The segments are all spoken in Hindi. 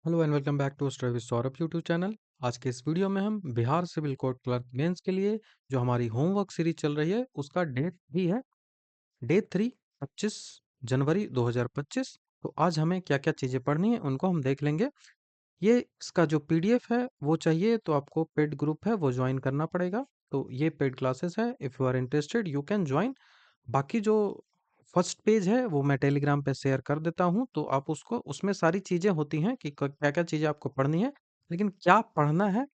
Hello and welcome back to study with Saurabh YouTube channel. आज के इस वीडियो में हम Bihar civil court clerk mains के लिए जो हमारी होमवर्क सीरीज चल रही है उसका डेट भी है। डे 3 25 जनवरी 2025। तो आज हमें क्या क्या चीज़ें पढ़नी है उनको हम देख लेंगे। ये इसका जो पीडीएफ है वो चाहिए तो आपको पेड ग्रुप है वो ज्वाइन करना पड़ेगा। तो ये पेड क्लासेस है, if you are interested you can join. बाकी जो फर्स्ट पेज है वो मैं टेलीग्राम पे शेयर कर देता हूँ, तो आप उसको उसमें सारी चीज़ें होती हैं कि क्या क्या चीज़ें आपको पढ़नी है। लेकिन क्या पढ़ना है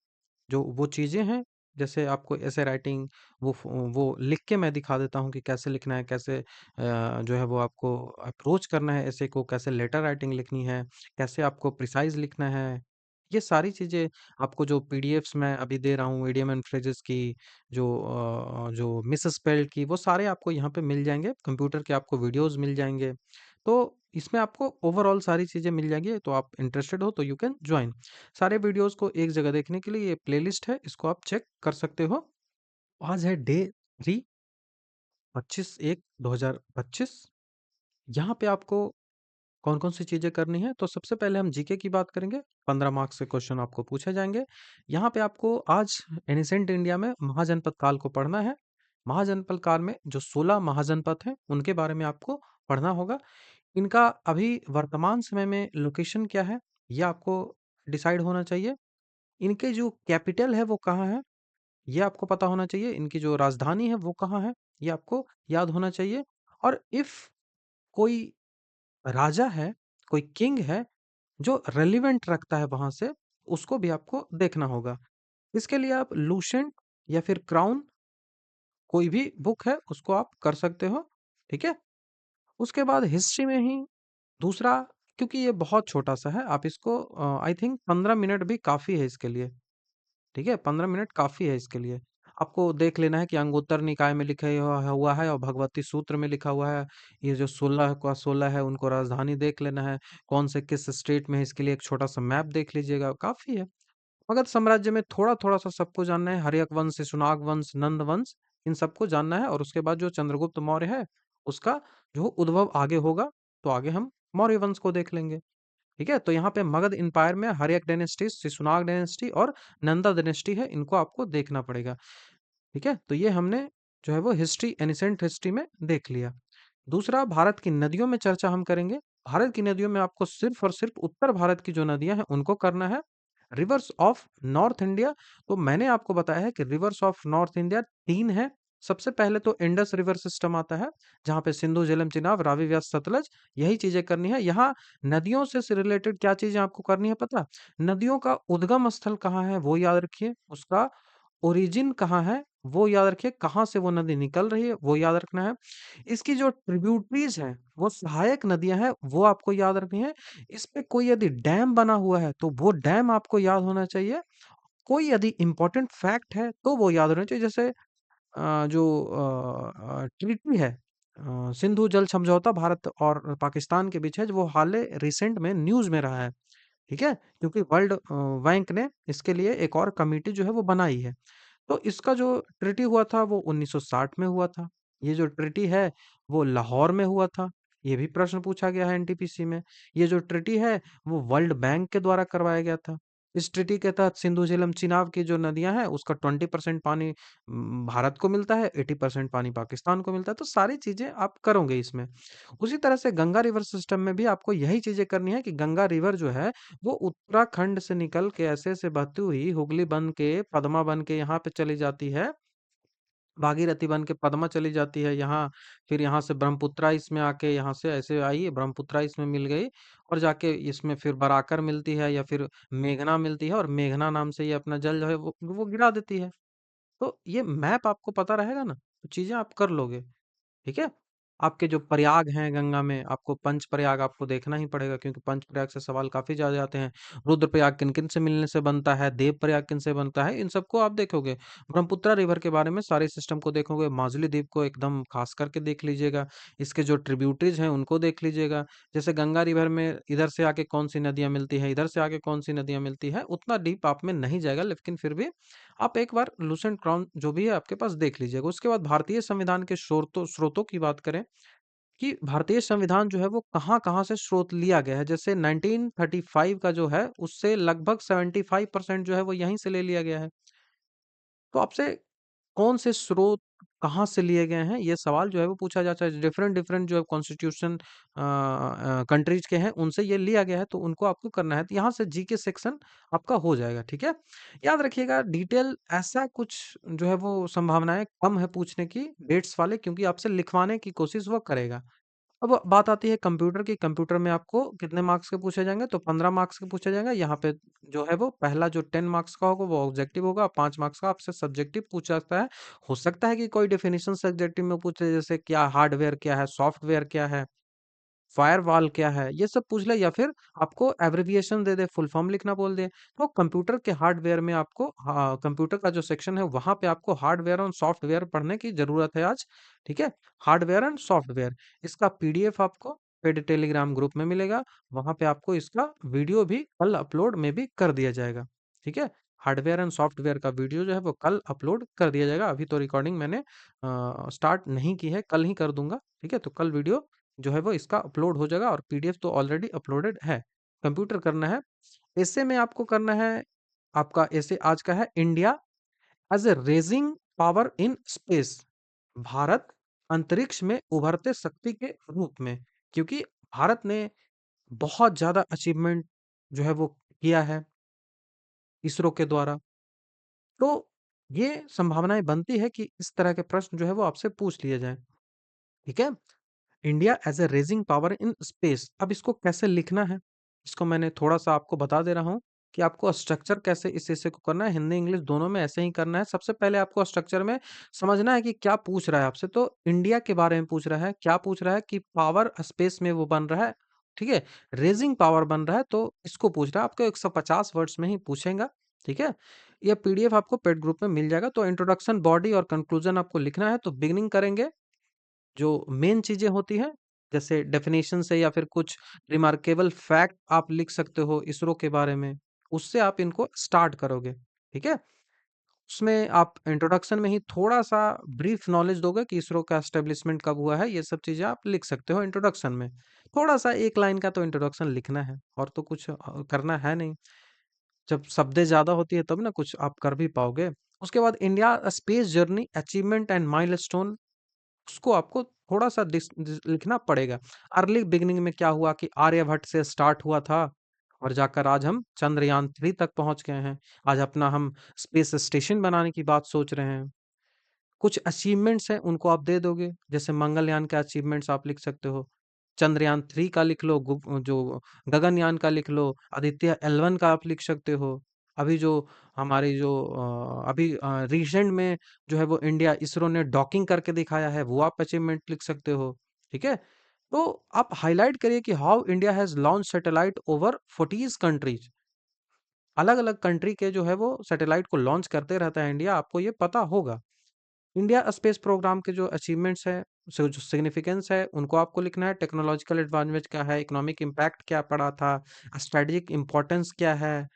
जो वो चीज़ें हैं, जैसे आपको ऐसे राइटिंग वो लिख के मैं दिखा देता हूँ कि कैसे लिखना है, कैसे जो है वो आपको अप्रोच करना है ऐसे को, कैसे लेटर राइटिंग लिखनी है, कैसे आपको प्रिसाइज़ लिखना है। ये सारी चीज़ें आपको जो पीडीएफ्स मैं अभी दे रहा हूँ, इडियम एंड फ्रेजेस की, जो मिसस्पेल्ड की, वो सारे आपको यहाँ पे मिल जाएँगे। कंप्यूटर के आपको वीडियोज़ मिल जाएँगे। तो इसमें आपको ओवरऑल सारी चीज़ें मिल जाएँगी, तो आप इंटरेस्टेड हो तो यू कैन जॉइन। सारे वीडियोस को एक जगह देखने के लिए ये प्लेलिस्ट है, इसको आप चेक कर सकते हो। आज है डे 3 25/1/2025। यहाँ पे आपको कौन-कौन सी चीज़ें करनी है, तो सबसे पहले हम जीके की बात करेंगे। 15 मार्क्स के क्वेश्चन आपको पूछे जाएँगे। यहाँ पे आपको आज एनिसेंट इंडिया में महाजनपद काल को पढ़ना है। महाजनपद काल में जो 16 महाजनपद हैं, उनके बारे में आपको पढ़ना होगा। इनका अभी वर्तमान समय में लोकेशन क्या है, ये आपको डिसाइड होना चाहिए। इनके जो कैपिटल है वो कहाँ है, ये आपको पता होना चाहिए। इनकी जो राजधानी है वो कहाँ है, ये आपको याद होना चाहिए। और इफ़ कोई राजा है, कोई किंग है जो रेलेवेंट रखता है वहाँ से, उसको भी आपको देखना होगा। इसके लिए आप लूसेंट या फिर क्राउन, कोई भी बुक है उसको आप कर सकते हो, ठीक है? उसके बाद हिस्ट्री में ही दूसरा, क्योंकि ये बहुत छोटा-सा है, आप इसको आई थिंक 15 मिनट भी काफ़ी है इसके लिए। ठीक है? 15 मिनट काफ़ी है इसके लिए। आपको देख लेना है कि अंगुत्तर निकाय में लिखा हुआ है और भगवती सूत्र में लिखा हुआ है। ये जो 16 का 16 है उनको राजधानी देख लेना है। कौन से किस स्टेट में है इसके लिए एक छोटा-सा मैप देख लीजिएगा, काफ़ी है। मगध साम्राज्य में थोड़ा-थोड़ा सा सबको जानना है। हर्यक वंश, शिशुनाग वंश, नंद वंश, इन सबको जानना है। और उसके बाद जो चंद्रगुप्त मौर्य है, उसका जो उद्भव आगे होगा, तो आगे हम मौर्य वंश को देख लेंगे। ठीक है? तो यहाँ पे मगध एम्पायर में हर्यक डायनेस्टी, शिशुनाग डायनेस्टी और नंदा डायनेस्टी है, इनको आपको देखना पड़ेगा। ठीक है? तो ये हमने जो है वो हिस्ट्री, एनिसेंट हिस्ट्री में देख लिया। दूसरा, भारत की नदियों में चर्चा हम करेंगे। भारत की नदियों में आपको सिर्फ़ और सिर्फ़ उत्तर भारत की जो नदियाँ हैं, उनको करना है। रिवर्स ऑफ नॉर्थ इंडिया, तो मैंने आपको बताया है कि रिवर्स ऑफ नॉर्थ इंडिया 3 है। सबसे पहले तो इंडस रिवर सिस्टम आता है, जहाँ पे सिंधु, झेलम, चिनाब, रावी, व्यास, सतलज, यही चीज़ें करनी है। यहाँ नदियों से रिलेटेड क्या चीज़ें आपको करनी है पता? नदियों का उद्गम स्थल कहाँ है, वो याद रखिए। उसका ओरिजिन कहाँ है, वो याद रखिए। कहाँ से वो नदी निकल रही है, वो याद रखना है। इसकी जो ट्रिब्यूटरीज़ हैं, वो सहायक नदियाँ हैं, वो आपको याद रखनी है। इस पे कोई यदि डैम बना हुआ है, तो वो डैम आपको याद होना चाहिए। कोई यदि इम्पोर्टेंट फैक्ट है, तो वो याद होना चाहिए। जैसे ट्रीटी है, सिंधु जल समझौता भारत और पाकिस्तान के बीच है, जो वो हाल रिसेंट में न्यूज़ में रहा है। ठीक है? क्योंकि वर्ल्ड बैंक ने इसके लिए एक और कमिटी जो है वो बनाई है। तो इसका जो ट्रीटी हुआ था वो 1960 में हुआ था। ये जो ट्रीटी है वो लाहौर में हुआ था। ये भी प्रश्न पूछा गया है एनटीपीसी में। ये जो ट्रीटी है वो वर्ल्ड बैंक के द्वारा करवाया गया था। इस ट्रीटी के तहत सिंधु झेलम चिनाब की जो नदियां हैं उसका 20% पानी भारत को मिलता है, 80% पानी पाकिस्तान को मिलता है। तो सारी चीजें आप करोगे इसमें। उसी तरह से गंगा रिवर सिस्टम में भी आपको यही चीजें करनी है कि गंगा रिवर जो है वो उत्तराखंड से निकल के ऐसे बहती हुई हुगली बन के, पद्मा बन के यहाँ पे चली जाती है। भागीरथी बन के पद्मा चली जाती है यहाँ। फिर यहाँ से ब्रह्मपुत्रा इसमें आके यहाँ से ऐसे आई, ब्रह्मपुत्रा इसमें मिल गई और जाके इसमें फिर बराकर मिलती है या फिर मेघना मिलती है और मेघना नाम से ये अपना जल जो है वो गिरा देती है। तो ये मैप आपको पता रहेगा ना, तो चीजें आप कर लोगे। ठीक है? आपके जो प्रयाग हैं गंगा में, आपको पंचप्रयाग आपको देखना ही पड़ेगा, क्योंकि पंचप्रयाग से सवाल काफ़ी ज़्यादा आते हैं। रुद्रप्रयाग किन-किन से मिलने से बनता है, देवप्रयाग किन से बनता है, इन सबको आप देखोगे। ब्रह्मपुत्रा रिवर के बारे में सारे सिस्टम को देखोगे, माजुली द्वीप को एकदम खास करके देख लीजिएगा। इसके जो ट्रिब्यूटरीज़ हैं उनको देख लीजिएगा। जैसे गंगा रिवर में इधर से आके कौन-सी नदियाँ मिलती हैं, इधर से आके कौन-सी नदियाँ मिलती हैं, उतना डीप आप में नहीं जाएगा, लेकिन फिर भी आप एक बार लूसेंट क्रॉन जो भी है आपके पास देख लीजिएगा। उसके बाद भारतीय संविधान के स्रोतों स्रोतों की बात करें, कि भारतीय संविधान जो है वो कहाँ-कहाँ से स्रोत लिया गया है। जैसे 1935 का जो है उससे लगभग 75% जो है वो यहीं से ले लिया गया है। तो आपसे कौन से स्रोत कहाँ से लिए गए हैं, ये सवाल जो है वो पूछा जाता है। डिफरेंट डिफरेंट जो है कॉन्स्टिट्यूशन कंट्रीज के हैं, उनसे ये लिया गया है, तो उनको आपको करना है। तो यहाँ से जीके सेक्शन आपका हो जाएगा, ठीक है? याद रखिएगा डिटेल ऐसा कुछ जो है वो संभावनाएं कम है पूछने की डेट्स वाले, क्योंकि आपसे लिखवाने की कोशिश वो करेगा। अब बात आती है कंप्यूटर की। कंप्यूटर में आपको कितने मार्क्स के पूछे जाएंगे? तो 15 मार्क्स के पूछे जाएंगे। यहाँ पे जो है वो पहला जो 10 मार्क्स का होगा वो ऑब्जेक्टिव होगा, 5 मार्क्स का आपसे सब्जेक्टिव पूछा जाता है। हो सकता है कि कोई डेफिनेशन सब्जेक्टिव में पूछे, जैसे क्या हार्डवेयर क्या है, सॉफ्टवेयर क्या है, फायरवॉल क्या है, ये सब पूछ ले, या फिर आपको एब्रिविएशन दे दे, फुल फॉर्म लिखना बोल दे। तो कंप्यूटर के हार्डवेयर में आपको कंप्यूटर का जो सेक्शन है वहां पे आपको हार्डवेयर और सॉफ्टवेयर पढ़ने की जरूरत है आज, ठीक है? हार्डवेयर एंड सॉफ्टवेयर, इसका पीडीएफ आपको पेड टेलीग्राम ग्रुप में मिलेगा। वहां पे आपको इसका वीडियो भी कल अपलोड में भी कर दिया जाएगा, ठीक है? हार्डवेयर एंड सॉफ्टवेयर का वीडियो जो है वो कल अपलोड कर दिया जाएगा। अभी तो रिकॉर्डिंग मैंने स्टार्ट नहीं की है, कल ही कर दूंगा, ठीक है? तो कल वीडियो जो है वो इसका अपलोड हो जाएगा, और पीडीएफ तो ऑलरेडी अपलोडेड है। कंप्यूटर करना है। ऐसे में आपको करना है, आपका ऐसे आज का है, India as a raising power in space. Bharat अंतरिक्ष में उभरते शक्ति के रूप में, क्योंकि भारत ने बहुत ज्यादा अचीवमेंट जो है वो किया है इसरो के द्वारा। तो ये संभावनाएं बनती है कि इस तरह के प्रश्न जो है वो आपसे पूछ लिए जाएं, ठीक है? India as a raising power in space. अब इसको कैसे लिखना है, इसको मैंने थोड़ा सा आपको बता दे रहा हूँ कि आपको स्ट्रक्चर कैसे इस हिस्से को करना है। हिंदी इंग्लिश दोनों में ऐसे ही करना है। सबसे पहले आपको स्ट्रक्चर में समझना है कि क्या पूछ रहा है आपसे। तो इंडिया के बारे में पूछ रहा है, क्या पूछ रहा है कि पावर स्पेस में वो बन रहा है, ठीक है? रेजिंग पावर बन रहा है, तो इसको पूछ रहा है। आपको 150 वर्ड्स में ही पूछेगा, ठीक है? ये पीडीएफ आपको पेड ग्रुप में मिल जाएगा। तो इंट्रोडक्शन, बॉडी और कंक्लूजन आपको लिखना है। तो बिगिनिंग करेंगे, जो मेन चीजें होती हैं, जैसे डेफिनेशन से, या फिर कुछ रिमार्केबल फैक्ट आप लिख सकते हो इसरो के बारे में, उससे आप इनको स्टार्ट करोगे, ठीक है? उसमें आप इंट्रोडक्शन में ही थोड़ा सा ब्रीफ नॉलेज दोगे कि इसरो का एस्टेब्लिशमेंट कब हुआ है, ये सब चीजें आप लिख सकते हो इंट्रोडक्शन में। थोड़ा सा एक लाइन का तो इंट्रोडक्शन लिखना है, और तो कुछ करना है नहीं। जब शब्दें ज्यादा होती है तब ना कुछ आप कर भी पाओगे। उसके बाद India space journey achievement and milestone, उसको आपको थोड़ा-सा लिखना पड़ेगा। अर्ली बिगिनिंग में क्या हुआ कि आर्यभट्ट से स्टार्ट हुआ था, और जाकर आज हम चंद्रयान 3 तक पहुँच गए हैं। आज अपना हम स्पेस स्टेशन बनाने की बात सोच रहे हैं। कुछ अचीवमेंट्स हैं, उनको आप दे दोगे। जैसे मंगलयान के अचीवमेंट्स आप लिख सकते हो। चंद्रयान 3 का लिख लो, जो गगनयान का लिख लो, आदित्य L1 का आप लिख सकते हो। अभी जो हमारी जो अभी रिसेंट में जो है वो इंडिया इसरो ने डॉकिंग करके दिखाया है, वो आप अचीवमेंट लिख सकते हो, ठीक है? तो आप हाइलाइट करिए कि how India has launch satellite over 40 countries. अलग-अलग कंट्री के जो है वो सैटेलाइट को लॉन्च करते रहता है इंडिया, आपको ये पता होगा। इंडिया स्पेस प्रोग्राम के जो अचीवमेंट्स हैं, जो सिग्निफिकेंस है, उनको आपको लिखना है। टेक्नोलॉजिकल एडवांटेज क्या है, इकोनॉमिक इम्पैक्ट क्या पड़ा था, स्ट्रेटेजिक इंपॉर्टेंस क्या है,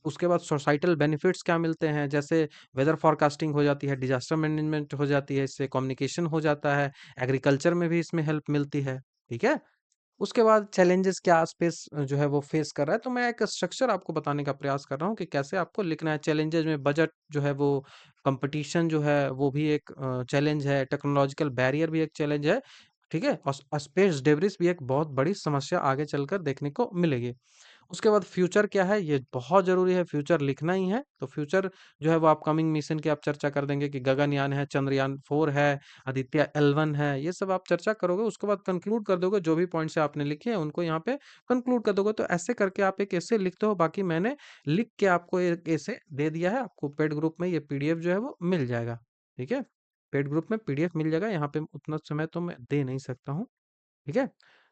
उसके बाद सोसाइटल बेनिफिट्स क्या मिलते हैं, जैसे वेदर फोरकास्टिंग हो जाती है, डिजास्टर मैनेजमेंट हो जाती है, इससे कम्युनिकेशन हो जाता है, एग्रीकल्चर में भी इसमें हेल्प मिलती है, ठीक है? उसके बाद चैलेंजेस क्या स्पेस जो है वो फेस कर रहा है। तो मैं एक स्ट्रक्चर आपको बताने का प्रयास कर रहा हूँ कि कैसे आपको लिखना है। चैलेंजेस में बजट जो है वो, कंपटीशन जो है वो भी एक चैलेंज है, टेक्नोलॉजिकल बैरियर भी एक चैलेंज है, ठीक है? और स्पेस डेब्रिस भी एक बहुत बड़ी समस्या आगे चलकर देखने को मिलेगी। उसके बाद फ्यूचर क्या है, ये बहुत ज़रूरी है, फ्यूचर लिखना ही है। तो फ्यूचर जो है वो अपकमिंग मिशन की आप चर्चा कर देंगे कि गगनयान है, चंद्रयान 4 है, आदित्य L1 है, ये सब आप चर्चा करोगे। उसके बाद कंक्लूड कर दोगे, जो भी पॉइंट्स आपने लिखे हैं उनको यहाँ पे कंक्लूड कर दोगे। तो ऐसे करके आप एक ऐसे लिखते हो। बाकी मैंने लिख के आपको एक ऐसे दे दिया है। आपको पेड ग्रुप में ये पीडीएफ जो है वो मिल जाएगा, ठीक है? पेड ग्रुप में पीडीएफ मिल जाएगा। यहाँ पे उतना समय तो मैं दे नहीं सकता हूँ, ठीक है?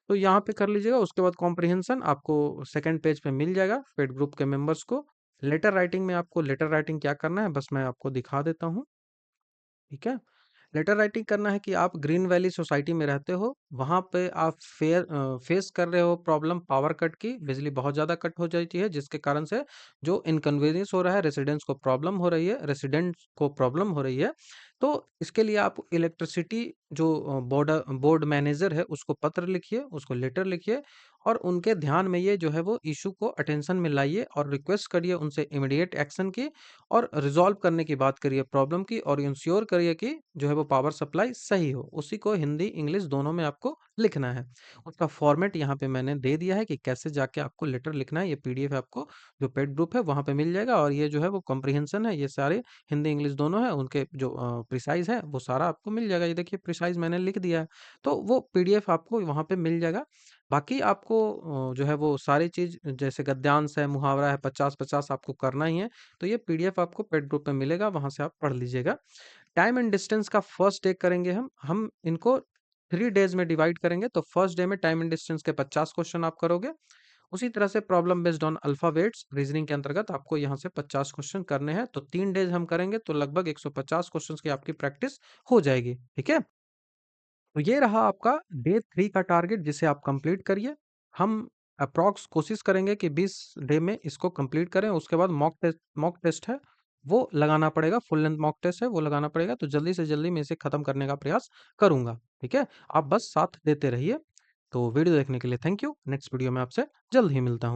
तो यहाँ पे कर लीजिएगा। उसके बाद कॉम्प्रिहेंशन आपको सेकंड पेज पे मिल जाएगा पेड ग्रुप के मेंबर्स को। लेटर राइटिंग में आपको लेटर राइटिंग क्या करना है, बस मैं आपको दिखा देता हूँ, ठीक है? लेटर राइटिंग करना है कि आप ग्रीन वैली सोसाइटी में रहते हो, वहाँ पे आप फेस कर रहे हो प्रॉब्लम पावर कट की, बिजली बहुत ज़्यादा कट हो जाती है, जिसके कारण से जो इनकन्वीनियंस हो रहा है, रेसिडेंट्स को प्रॉब्लम हो रही है। तो इसके लिए आप इलेक्ट्रिसिटी जो बोर्ड मैनेजर है उसको पत्र लिखिए, उसको लेटर लिखिए और उनके ध्यान में ये जो है वो इश्यू को अटेंशन में लाइए और रिक्वेस्ट करिए उनसे इमीडिएट एक्शन की और रिज़ॉल्व करने की बात करिए प्रॉब्लम की और इंश्योर करिए कि जो है वो पावर सप्लाई सही हो। उसी को हिंदी, इंग्लिश दोनों में आपको लिखना है। उसका फॉर्मेट यहाँ पे मैंने दे दिया है कि कैसे जाके आपको लेटर लिखना है। ये पीडीएफ आपको जो पेड ग्रुप है वहाँ पे मिल जाएगा और ये जो है वो कॉम्प्रिहेंशन है, ये सारे हिंदी, इंग्लिश दोनों है, उनके जो प्रिसाइज़ है वो सारा आपको मिल जाएगा। ये देखिए प्रिसाइज़ मैंने लिख दिया है, तो वो पीडीएफ आपको वहाँ पे मिल जाएगा। बाकी आपको जो है वो सारी चीज़ जैसे गद्यांश है, मुहावरा है, 50-50 आपको करना ही है, तो ये पीडीएफ आपको पेड ग्रुप में मिलेगा, वहाँ से आप पढ़ लीजिएगा। टाइम एंड डिस्टेंस का फर्स्ट डे करेंगे हम इनको 3 डेज़ में डिवाइड करेंगे, तो फर्स्ट डे में टाइम एंड डिस्टेंस के 50 क्वेश्चन आप करोगे। उसी तरह से problem based on alphabets reasoning के अंतर्गत आपको यहाँ से 50 क्वेश्चन करने हैं, तो 3 डेज़ हम करेंगे तो लगभग 150 क्वेश्चंस की आपकी प्रैक्टिस हो जाएगी, ठीक है? तो ये रहा आपका डे 3 का टारगेट जिसे आप कंप्लीट करिए। हम अप्रॉक्स कोशिश करेंगे कि 20 डे में इसको कंप्लीट करें। उसके बाद मॉक टेस्ट है, वो लगाना पड़ेगा, फुल लेंथ मॉक टेस्ट है, वो लगाना पड़ेगा। तो जल्दी से जल्दी मैं इसे खत्म करने का प्रयास करूँगा, ठीक है? आप बस साथ देते रहिए। तो वीडियो देखने के लिए थैंक यू। नेक्स्ट वीडियो में आपसे जल्द ही मिलता हूँ।